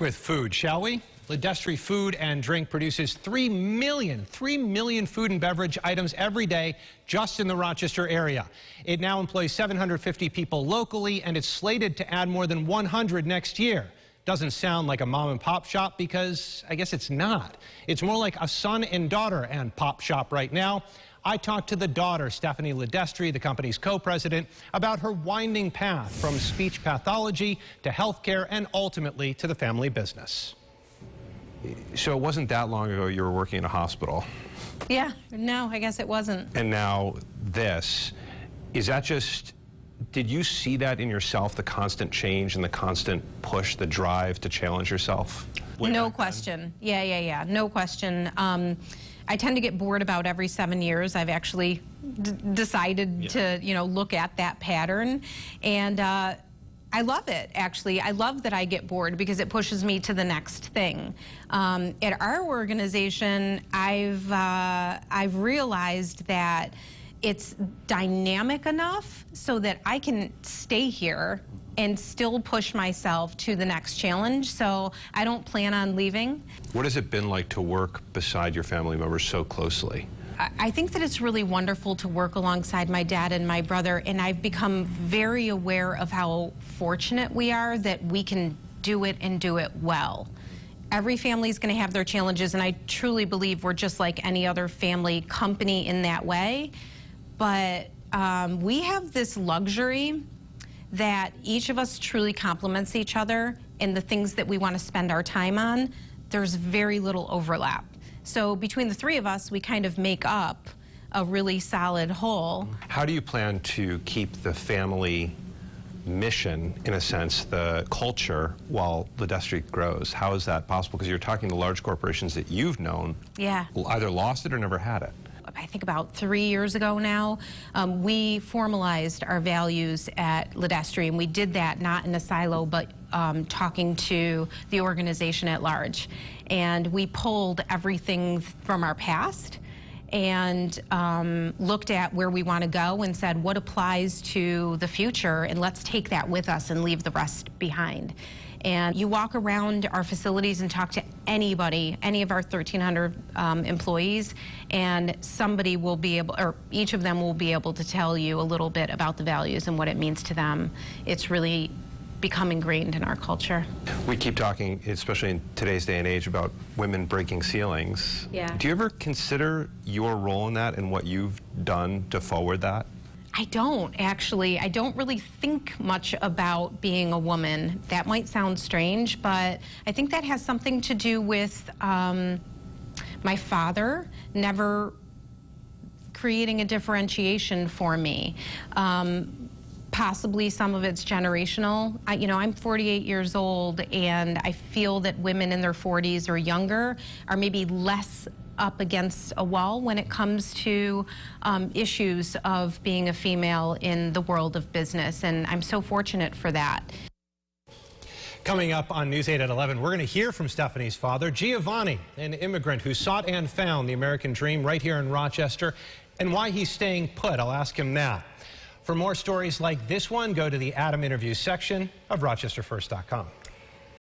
with food, shall we? LiDestri Food and Drink produces 3 million food and beverage items every day just in the Rochester area. It now employs 750 people locally, and it's slated to add more than 100 next year. Doesn't sound like a mom and pop shop because I guess it's not. It's more like a son and daughter and pop shop right now. I talked to the daughter, Stefani LiDestri, the company's co-president, about her winding path from speech pathology to healthcare and ultimately to the family business. So it wasn't that long ago you were working in a hospital. Yeah, no, I guess it wasn't. And now this. Is that just, did you see that in yourself, the constant change and the constant push, the drive to challenge yourself? No question. Yeah, no question. I tend to get bored about every 7 years. I've actually decided to, look at that pattern. And I love it, actually. I love that I get bored because it pushes me to the next thing. At our organization, I've realized that it's dynamic enough so that I can stay here and still push myself to the next challenge, so I don't plan on leaving. What has it been like to work beside your family members so closely? I think that it's really wonderful to work alongside my dad and my brother, and I've become very aware of how fortunate we are that we can do it and do it well. Every family is going to have their challenges, and I truly believe we're just like any other family company in that way. But we have this luxury that each of us truly complements each other in the things that we want to spend our time on. There's very little overlap. So between the three of us, we kind of make up a really solid whole. How do you plan to keep the family mission, in a sense, the culture, while LiDestri grows? How is that possible? Because you're talking to large corporations that you've known, either lost it or never had it. I think about 3 years ago now, we formalized our values at LiDestri, and we did that not in a silo, but talking to the organization at large. And we pulled everything from our past and looked at where we want to go and said, what applies to the future, and let's take that with us and leave the rest behind. And you walk around our facilities and talk to anybody, any of our 1,300 employees, and somebody will be able, or each of them will be able to tell you a little bit about the values and what it means to them. It's really become ingrained in our culture. We keep talking, especially in today's day and age, about women breaking ceilings. Yeah. Do you ever consider your role in that and what you've done to forward that? I don't, actually. I don't really think much about being a woman. That might sound strange, but I think that has something to do with my father never creating a differentiation for me. Possibly some of it's generational. I'm 48 years old, and I feel that women in their 40s or younger are maybe less up against a wall when it comes to issues of being a female in the world of business, and I'm so fortunate for that. Coming up on News 8 at 11, we're going to hear from Stefani's father, Giovanni, an immigrant who sought and found the American dream right here in Rochester, and why he's staying put. I'll ask him that. For more stories like this one, go to the Adam Interviews section of RochesterFirst.com.